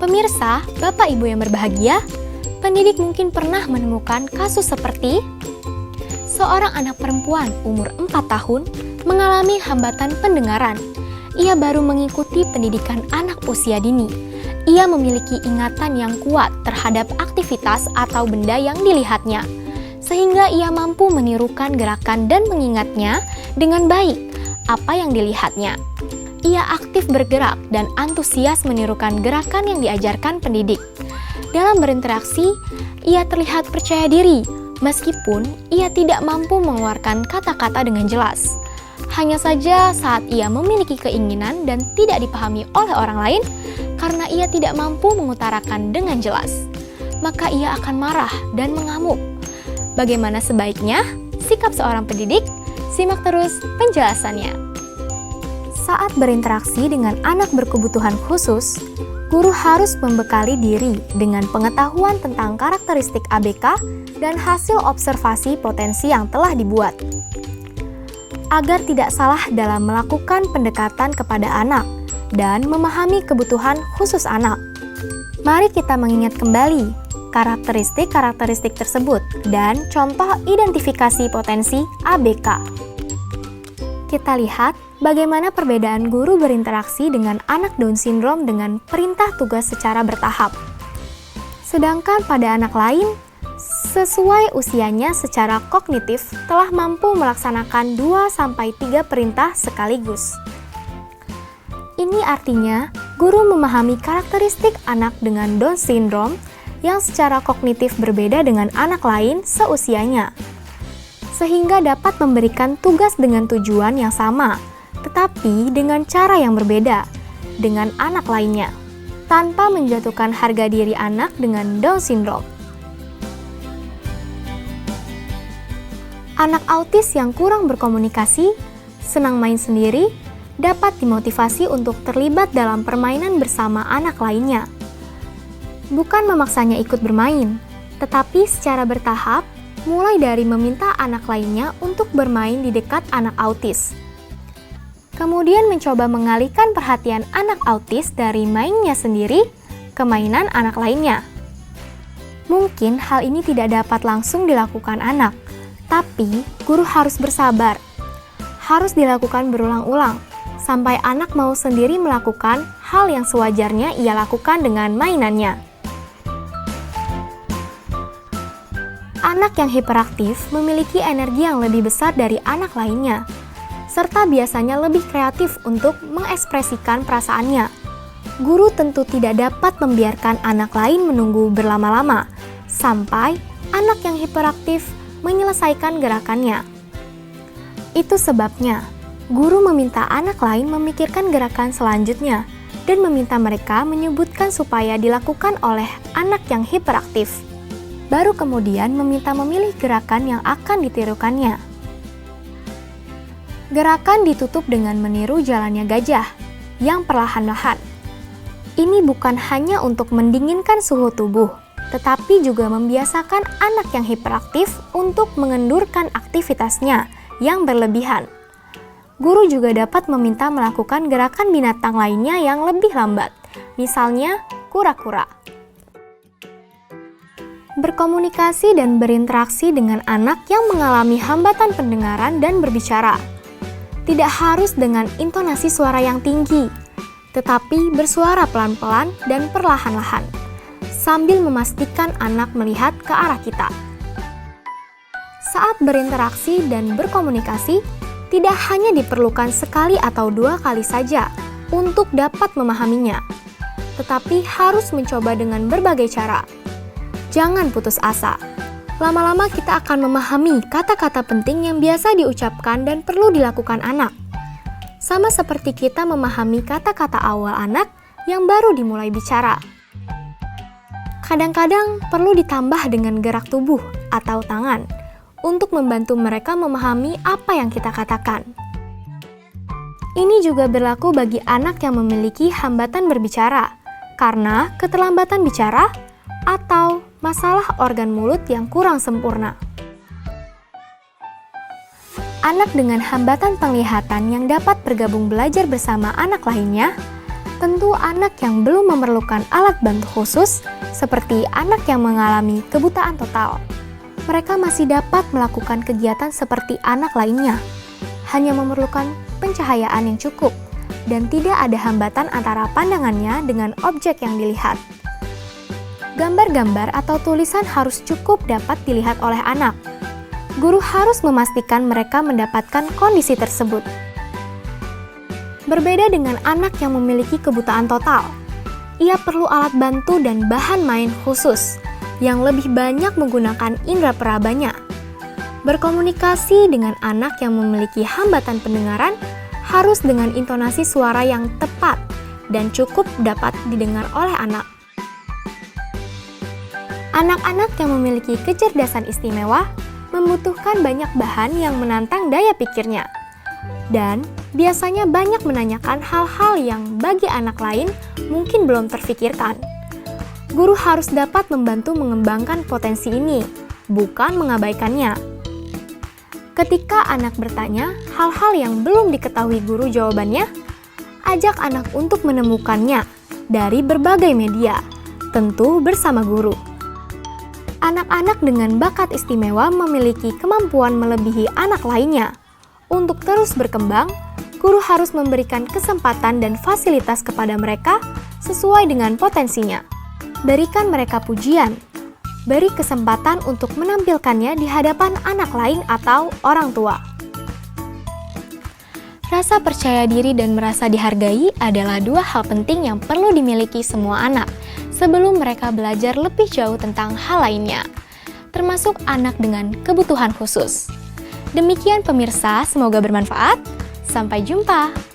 Pemirsa, Bapak Ibu yang berbahagia, pendidik mungkin pernah menemukan kasus seperti seorang anak perempuan umur 4 tahun mengalami hambatan pendengaran. Ia baru mengikuti pendidikan anak usia dini. Ia memiliki ingatan yang kuat terhadap aktivitas atau benda yang dilihatnya, sehingga ia mampu menirukan gerakan dan mengingatnya dengan baik apa yang dilihatnya. Ia aktif bergerak dan antusias menirukan gerakan yang diajarkan pendidik. Dalam berinteraksi, ia terlihat percaya diri, meskipun ia tidak mampu mengeluarkan kata-kata dengan jelas. Hanya saja saat ia memiliki keinginan dan tidak dipahami oleh orang lain, karena ia tidak mampu mengutarakan dengan jelas, maka ia akan marah dan mengamuk. Bagaimana sebaiknya sikap seorang pendidik? Simak terus penjelasannya. Saat berinteraksi dengan anak berkebutuhan khusus, guru harus membekali diri dengan pengetahuan tentang karakteristik ABK dan hasil observasi potensi yang telah dibuat, agar tidak salah dalam melakukan pendekatan kepada anak dan memahami kebutuhan khusus anak. Mari kita mengingat kembali karakteristik-karakteristik tersebut dan contoh identifikasi potensi ABK. Kita lihat bagaimana perbedaan guru berinteraksi dengan anak Down syndrome dengan perintah tugas secara bertahap. Sedangkan pada anak lain, sesuai usianya secara kognitif telah mampu melaksanakan 2-3 perintah sekaligus. Ini artinya, guru memahami karakteristik anak dengan Down syndrome yang secara kognitif berbeda dengan anak lain seusianya, sehingga dapat memberikan tugas dengan tujuan yang sama, tetapi dengan cara yang berbeda dengan anak lainnya, tanpa menjatuhkan harga diri anak dengan Down syndrome. Anak autis yang kurang berkomunikasi, senang main sendiri, dapat dimotivasi untuk terlibat dalam permainan bersama anak lainnya. Bukan memaksanya ikut bermain, tetapi secara bertahap, mulai dari meminta anak lainnya untuk bermain di dekat anak autis. Kemudian mencoba mengalihkan perhatian anak autis dari mainnya sendiri ke mainan anak lainnya. Mungkin hal ini tidak dapat langsung dilakukan anak, tapi guru harus bersabar. Harus dilakukan berulang-ulang, sampai anak mau sendiri melakukan hal yang sewajarnya ia lakukan dengan mainannya. Anak yang hiperaktif memiliki energi yang lebih besar dari anak lainnya, serta biasanya lebih kreatif untuk mengekspresikan perasaannya. Guru tentu tidak dapat membiarkan anak lain menunggu berlama-lama, sampai anak yang hiperaktif menyelesaikan gerakannya. Itu sebabnya, guru meminta anak lain memikirkan gerakan selanjutnya, dan meminta mereka menyebutkan supaya dilakukan oleh anak yang hiperaktif. Baru kemudian meminta memilih gerakan yang akan ditirukannya. Gerakan ditutup dengan meniru jalannya gajah yang perlahan-lahan. Ini bukan hanya untuk mendinginkan suhu tubuh, tetapi juga membiasakan anak yang hiperaktif untuk mengendurkan aktivitasnya yang berlebihan. Guru juga dapat meminta melakukan gerakan binatang lainnya yang lebih lambat, misalnya kura-kura. Berkomunikasi dan berinteraksi dengan anak yang mengalami hambatan pendengaran dan berbicara. Tidak harus dengan intonasi suara yang tinggi, tetapi bersuara pelan-pelan dan perlahan-lahan, sambil memastikan anak melihat ke arah kita. Saat berinteraksi dan berkomunikasi, tidak hanya diperlukan sekali atau 2 kali saja untuk dapat memahaminya, tetapi harus mencoba dengan berbagai cara. Jangan putus asa. Lama-lama kita akan memahami kata-kata penting yang biasa diucapkan dan perlu dilakukan anak. Sama seperti kita memahami kata-kata awal anak yang baru dimulai bicara. Kadang-kadang perlu ditambah dengan gerak tubuh atau tangan untuk membantu mereka memahami apa yang kita katakan. Ini juga berlaku bagi anak yang memiliki hambatan berbicara, karena keterlambatan bicara atau masalah organ mulut yang kurang sempurna. Anak dengan hambatan penglihatan yang dapat bergabung belajar bersama anak lainnya Tentu anak yang belum memerlukan alat bantu khusus, seperti anak yang mengalami kebutaan total. Mereka masih dapat melakukan kegiatan seperti anak lainnya, hanya memerlukan pencahayaan yang cukup, dan tidak ada hambatan antara pandangannya dengan objek yang dilihat. Gambar-gambar atau tulisan harus cukup dapat dilihat oleh anak. Guru harus memastikan mereka mendapatkan kondisi tersebut. Berbeda dengan anak yang memiliki kebutaan total, ia perlu alat bantu dan bahan main khusus yang lebih banyak menggunakan indera perabanya. Berkomunikasi dengan anak yang memiliki hambatan pendengaran harus dengan intonasi suara yang tepat dan cukup dapat didengar oleh anak. Anak-anak yang memiliki kecerdasan istimewa membutuhkan banyak bahan yang menantang daya pikirnya, dan biasanya banyak menanyakan hal-hal yang bagi anak lain mungkin belum terfikirkan. Guru harus dapat membantu mengembangkan potensi ini, bukan mengabaikannya. Ketika anak bertanya hal-hal yang belum diketahui guru jawabannya, ajak anak untuk menemukannya dari berbagai media, tentu bersama guru. Anak-anak dengan bakat istimewa memiliki kemampuan melebihi anak lainnya. Untuk terus berkembang, guru harus memberikan kesempatan dan fasilitas kepada mereka sesuai dengan potensinya. Berikan mereka pujian, beri kesempatan untuk menampilkannya di hadapan anak lain atau orang tua. Rasa percaya diri dan merasa dihargai adalah dua hal penting yang perlu dimiliki semua anak sebelum mereka belajar lebih jauh tentang hal lainnya, termasuk anak dengan kebutuhan khusus. Demikian pemirsa, semoga bermanfaat. Sampai jumpa.